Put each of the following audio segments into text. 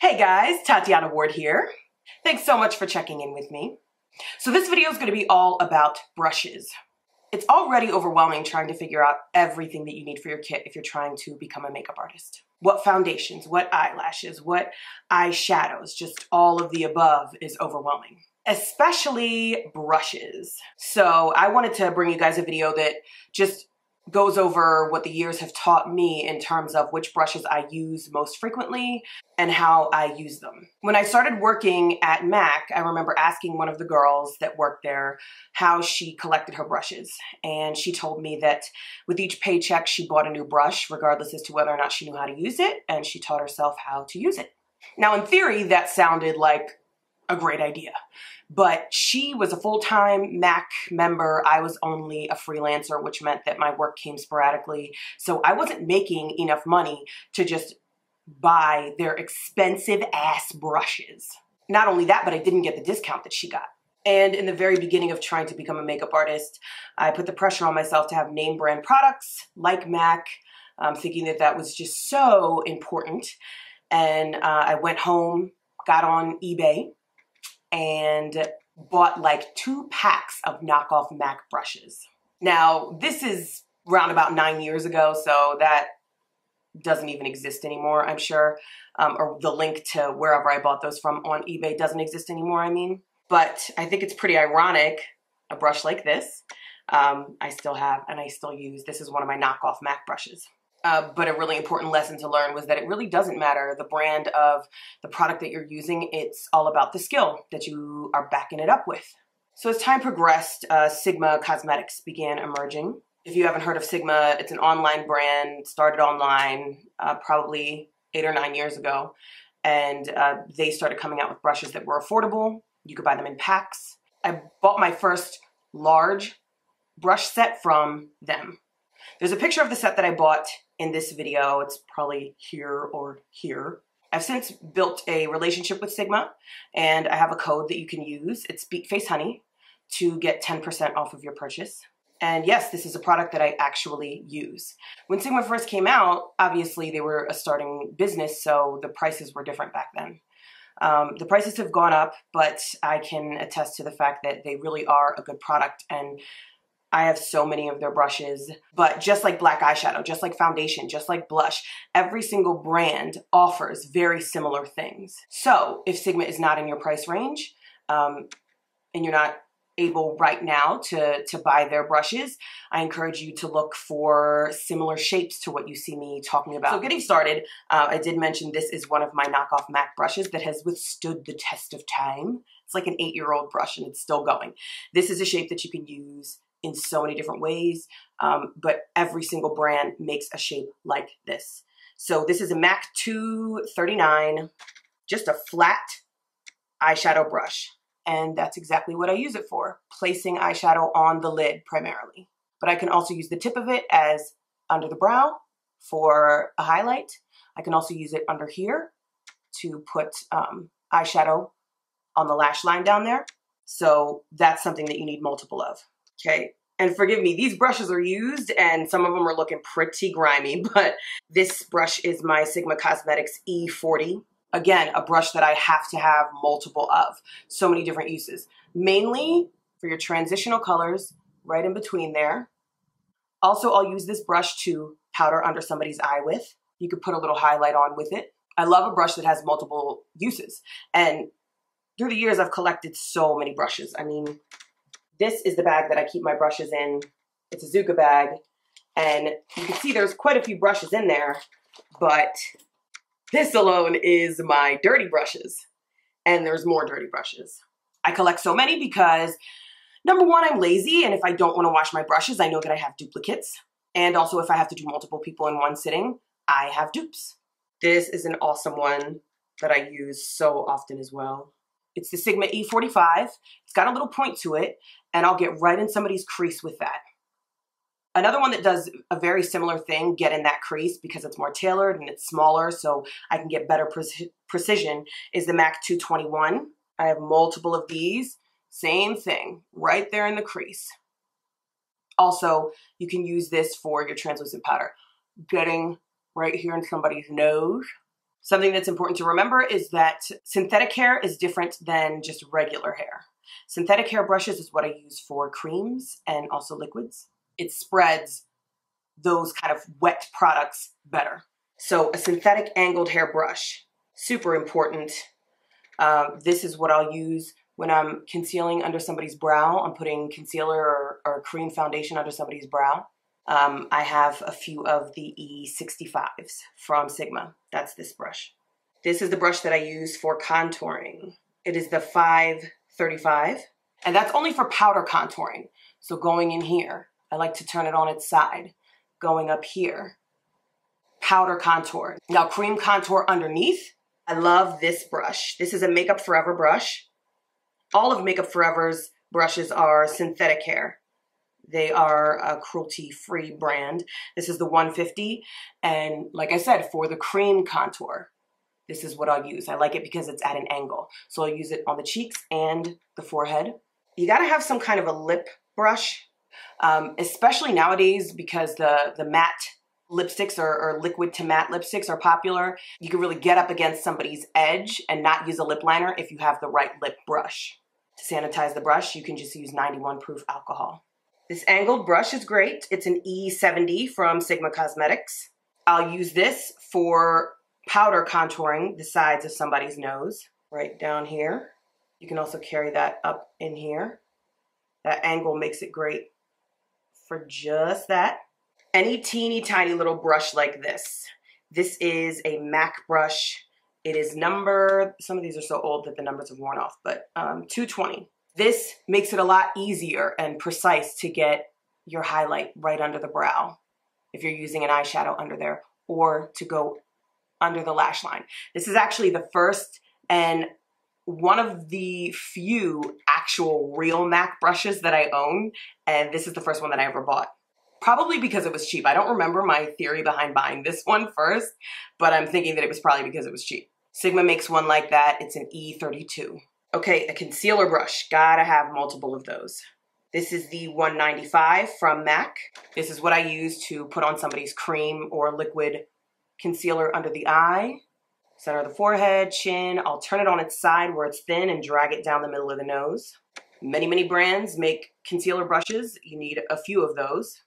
Hey guys, Tatiana Ward here. Thanks so much for checking in with me. So this video is going to be all about brushes. It's already overwhelming trying to figure out everything that you need for your kit if you're trying to become a makeup artist. What foundations, what eyelashes, what eyeshadows, just all of the above is overwhelming. Especially brushes. So I wanted to bring you guys a video that just goes over what the years have taught me in terms of which brushes I use most frequently and how I use them. When I started working at MAC, I remember asking one of the girls that worked there how she collected her brushes. And she told me that with each paycheck, she bought a new brush, regardless as to whether or not she knew how to use it, and she taught herself how to use it. Now, in theory, that sounded like a great idea. But she was a full-time MAC member. I was only a freelancer, which meant that my work came sporadically. So I wasn't making enough money to just buy their expensive ass brushes. Not only that, but I didn't get the discount that she got. And in the very beginning of trying to become a makeup artist, I put the pressure on myself to have name brand products like MAC, thinking that that was just so important. And I went home, got on eBay, and bought like 2 packs of knockoff MAC brushes. Now, this is around about 9 years ago, so that doesn't even exist anymore, I'm sure. Or the link to wherever I bought those from on eBay doesn't exist anymore, I mean. But I think it's pretty ironic, a brush like this, I still have and I still use. This is one of my knockoff MAC brushes. But a really important lesson to learn was that it really doesn't matter the brand of the product that you're using. It's all about the skill that you are backing it up with. So as time progressed, Sigma Cosmetics began emerging. If you haven't heard of Sigma, it's an online brand, started online probably 8 or 9 years ago. And they started coming out with brushes that were affordable. You could buy them in packs. I bought my first large brush set from them. There's a picture of the set that I bought in this video. It's probably here or here. I've since built a relationship with Sigma, and I have a code that you can use. It's BEATFACEHONEY to get 10% off of your purchase. And yes, this is a product that I actually use. When Sigma first came out, obviously they were a starting business, so the prices were different back then. The prices have gone up, but I can attest to the fact that they really are a good product, and I have so many of their brushes. But just like black eyeshadow, just like foundation, just like blush, every single brand offers very similar things. So if Sigma is not in your price range, and you're not able right now to buy their brushes, I encourage you to look for similar shapes to what you see me talking about. So getting started, I did mention this is one of my knockoff MAC brushes that has withstood the test of time. It's like an 8-year-old brush and it's still going. This is a shape that you can use in so many different ways, but every single brand makes a shape like this. So this is a MAC 239, just a flat eyeshadow brush. And that's exactly what I use it for, placing eyeshadow on the lid primarily. But I can also use the tip of it as under the brow for a highlight. I can also use it under here to put eyeshadow on the lash line down there. So that's something that you need multiple of. Okay, and forgive me, these brushes are used and some of them are looking pretty grimy, but this brush is my Sigma Cosmetics E40. Again, a brush that I have to have multiple of. So many different uses. Mainly for your transitional colors right in between there. Also, I'll use this brush to powder under somebody's eye with. You could put a little highlight on with it. I love a brush that has multiple uses. And through the years, I've collected so many brushes. I mean, this is the bag that I keep my brushes in. It's a Zuka bag. And you can see there's quite a few brushes in there, but this alone is my dirty brushes. And there's more dirty brushes. I collect so many because, number one, I'm lazy. And if I don't want to wash my brushes, I know that I have duplicates. And also if I have to do multiple people in one sitting, I have dupes. This is an awesome one that I use so often as well. It's the Sigma E45. It's got a little point to it, and I'll get right in somebody's crease with that. Another one that does a very similar thing, get in that crease because it's more tailored and it's smaller so I can get better precision, is the MAC 221. I have multiple of these. Same thing, right there in the crease. Also, you can use this for your translucent powder. Getting right here in somebody's nose Something that's important to remember is that synthetic hair is different than just regular hair. Synthetic hair brushes is what I use for creams and also liquids. It spreads those kind of wet products better. So a synthetic angled hair brush, super important. This is what I'll use when I'm concealing under somebody's brow. I'm putting concealer or cream foundation under somebody's brow. I have a few of the E65s from Sigma. That's this brush. This is the brush that I use for contouring. It is the 535, and that's only for powder contouring. So going in here, I like to turn it on its side. Going up here, powder contour. Now cream contour underneath, I love this brush. This is a Makeup Forever brush. All of Makeup Forever's brushes are synthetic hair. They are a cruelty-free brand. This is the 150, and like I said, for the cream contour, this is what I'll use. I like it because it's at an angle. So I'll use it on the cheeks and the forehead. You gotta have some kind of a lip brush. Especially nowadays because the matte lipsticks or liquid to matte lipsticks are popular. You can really get up against somebody's edge and not use a lip liner if you have the right lip brush. To sanitize the brush, you can just use 91 proof alcohol. This angled brush is great. It's an E70 from Sigma Cosmetics. I'll use this for powder contouring the sides of somebody's nose, right down here. You can also carry that up in here. That angle makes it great for just that. Any teeny tiny little brush like this. This is a MAC brush. It is number, some of these are so old that the numbers have worn off, but 220. This makes it a lot easier and precise to get your highlight right under the brow if you're using an eyeshadow under there, or to go under the lash line. This is actually the first and one of the few actual real MAC brushes that I own, and this is the first one that I ever bought. Probably because it was cheap. I don't remember my theory behind buying this one first, but I'm thinking that it was probably because it was cheap. Sigma makes one like that. It's an E32. Okay, a concealer brush. Gotta have multiple of those. This is the 195 from MAC. This is what I use to put on somebody's cream or liquid concealer under the eye. Center of the forehead, chin. I'll turn it on its side where it's thin and drag it down the middle of the nose. Many, many brands make concealer brushes. You need a few of those.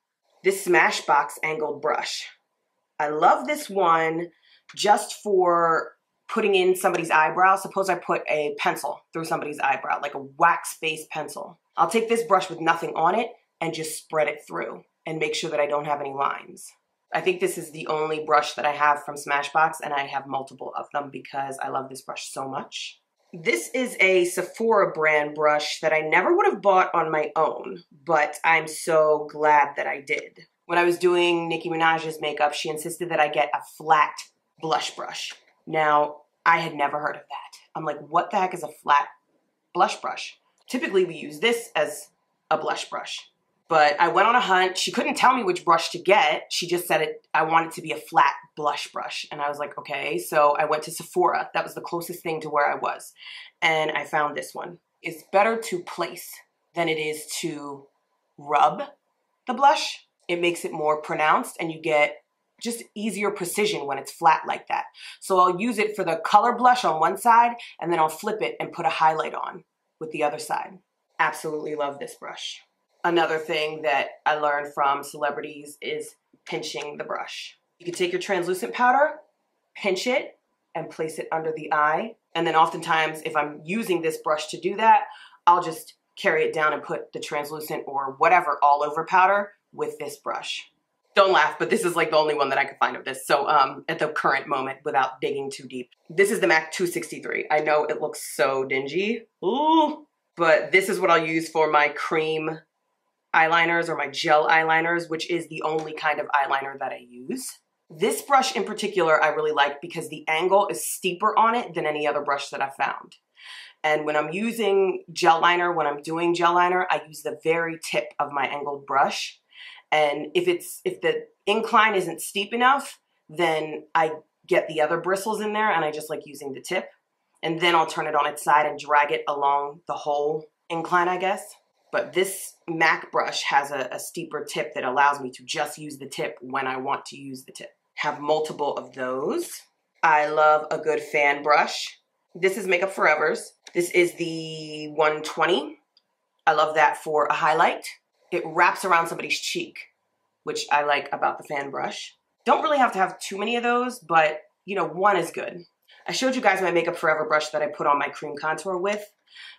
This Smashbox angled brush. I love this one just for putting in somebody's eyebrow. Suppose I put a pencil through somebody's eyebrow, like a wax-based pencil. I'll take this brush with nothing on it and just spread it through and make sure that I don't have any lines. I think this is the only brush that I have from Smashbox, and I have multiple of them because I love this brush so much. This is a Sephora brand brush that I never would have bought on my own, but I'm so glad that I did. When I was doing Nicki Minaj's makeup, she insisted that I get a flat blush brush. Now, I had never heard of that. I'm like, what the heck is a flat blush brush? Typically, we use this as a blush brush. But I went on a hunt. She couldn't tell me which brush to get. She just said I want it to be a flat blush brush. And I was like, okay. So I went to Sephora. That was the closest thing to where I was. And I found this one. It's better to place than it is to rub the blush. It makes it more pronounced and you get just easier precision when it's flat like that. So I'll use it for the color blush on one side and then I'll flip it and put a highlight on with the other side. Absolutely love this brush. Another thing that I learned from celebrities is pinching the brush. You can take your translucent powder, pinch it, and place it under the eye. And then oftentimes, if I'm using this brush to do that, I'll just carry it down and put the translucent or whatever all over powder with this brush. Don't laugh, but this is like the only one that I could find of this. So at the current moment, without digging too deep. This is the MAC 263. I know it looks so dingy. Ooh. But this is what I'll use for my cream eyeliners or my gel eyeliners, which is the only kind of eyeliner that I use. This brush in particular I really like because the angle is steeper on it than any other brush that I've found. And when I'm using gel liner, when I'm doing gel liner, I use the very tip of my angled brush. And if the incline isn't steep enough, then I get the other bristles in there and I just like using the tip. And then I'll turn it on its side and drag it along the whole incline, I guess. But this MAC brush has a steeper tip that allows me to just use the tip when I want to use the tip. Have multiple of those. I love a good fan brush. This is Makeup Forever's. This is the 120. I love that for a highlight. It wraps around somebody's cheek, which I like about the fan brush. Don't really have to have too many of those, but you know, one is good. I showed you guys my Makeup Forever brush that I put on my cream contour with,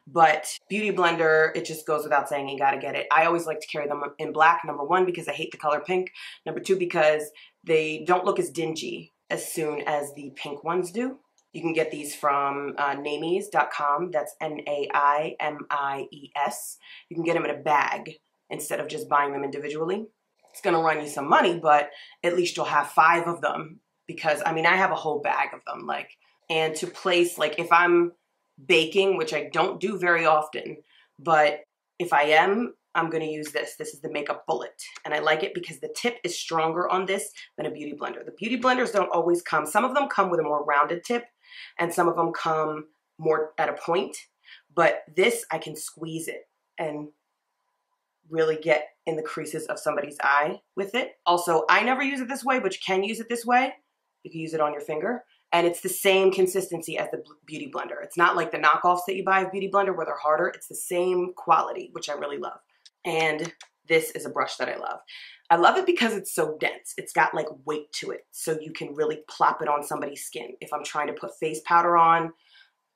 but Beauty Blender, it just goes without saying, you gotta get it. I always like to carry them in black, number one, because I hate the color pink. Number two, because they don't look as dingy as soon as the pink ones do. You can get these from namies.com. That's Naimies. You can get them in a bag instead of just buying them individually. It's gonna run you some money, but at least you'll have 5 of them, because I mean, I have a whole bag of them. And to place, like if I'm baking, which I don't do very often, but if I am, I'm gonna use this. This is the Makeup Bullet, and I like it because the tip is stronger on this than a Beauty Blender. The Beauty Blenders don't always come. Some of them come with a more rounded tip, and some of them come more at a point, but this, I can squeeze it and really get in the creases of somebody's eye with it. Also, I never use it this way, but you can use it this way. You can use it on your finger, and it's the same consistency as the Beauty Blender. It's not like the knockoffs that you buy of Beauty Blender where they're harder. It's the same quality, which I really love. And this is a brush that I love. I love it because it's so dense. It's got like weight to it, so you can really plop it on somebody's skin. If I'm trying to put face powder on,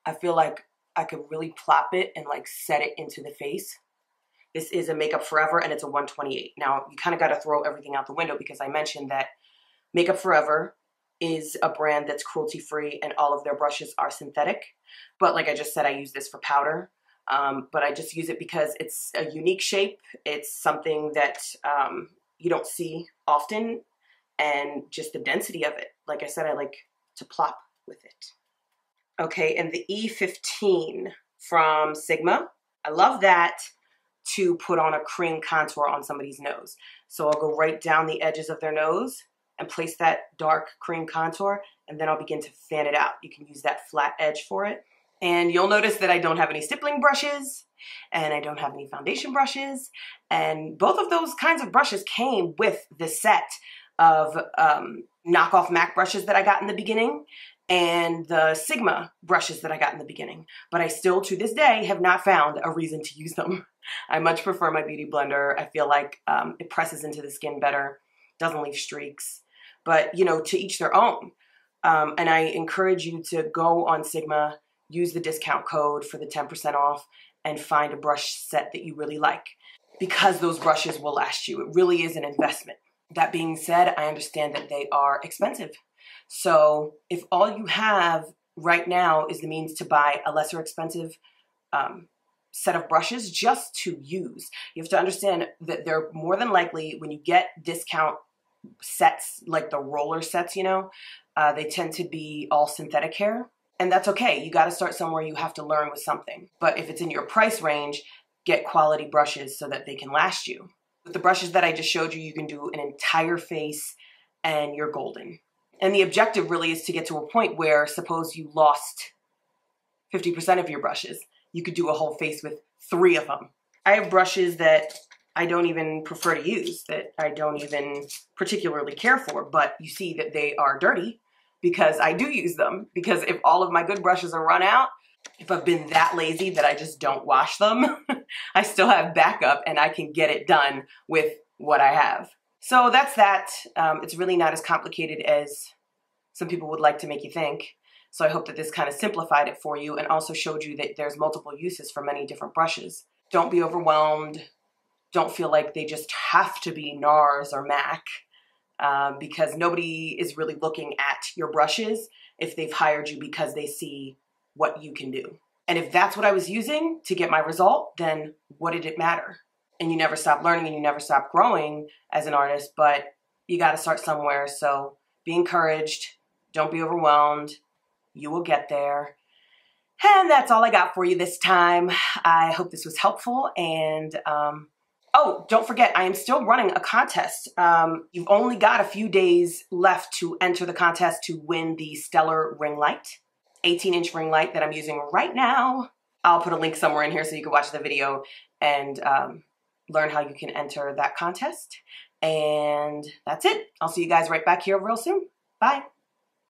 I feel like I could really plop it and like set it into the face. This is a Makeup Forever, and it's a 128. Now, you kind of got to throw everything out the window because I mentioned that Makeup Forever is a brand that's cruelty-free and all of their brushes are synthetic. But like I just said, I use this for powder. But I just use it because it's a unique shape. It's something that you don't see often, and just the density of it. Like I said, I like to plop with it. Okay, and the E15 from Sigma. I love that to put on a cream contour on somebody's nose. So I'll go right down the edges of their nose and place that dark cream contour, and then I'll begin to fan it out. You can use that flat edge for it. And you'll notice that I don't have any stippling brushes, and I don't have any foundation brushes. And both of those kinds of brushes came with the set of knockoff MAC brushes that I got in the beginning, and the Sigma brushes that I got in the beginning. But I still, to this day, have not found a reason to use them. I much prefer my Beauty Blender. I feel like it presses into the skin better, doesn't leave streaks. But, you know, to each their own. And I encourage you to go on Sigma, use the discount code for the 10% off, and find a brush set that you really like, because those brushes will last you. It really is an investment. That being said, I understand that they are expensive. So if all you have right now is the means to buy a lesser expensive set of brushes just to use, you have to understand that they're more than likely, when you get discount sets, like the roller sets, you know, they tend to be all synthetic hair. And that's okay. You got to start somewhere. You have to learn with something. But if it's in your price range, get quality brushes so that they can last you. With the brushes that I just showed you, you can do an entire face and you're golden. And the objective really is to get to a point where, suppose you lost 50% of your brushes, you could do a whole face with 3 of them. I have brushes that I don't even prefer to use, that I don't even particularly care for, but you see that they are dirty because I do use them. Because if all of my good brushes are run out, if I've been that lazy that I just don't wash them, I still have backup and I can get it done with what I have. So that's that. It's really not as complicated as some people would like to make you think. So I hope that this kind of simplified it for you and also showed you that there's multiple uses for many different brushes. Don't be overwhelmed. Don't feel like they just have to be NARS or MAC, because nobody is really looking at your brushes if they've hired you because they see what you can do. And if that's what I was using to get my result, then what did it matter? And you never stop learning and you never stop growing as an artist, but you got to start somewhere. So be encouraged. Don't be overwhelmed. You will get there. And that's all I got for you this time. I hope this was helpful. And oh, don't forget, I am still running a contest. You've only got a few days left to enter the contest to win the Stellar ring light, 18-inch ring light that I'm using right now. I'll put a link somewhere in here so you can watch the video and learn how you can enter that contest. And that's it. I'll see you guys right back here real soon. Bye.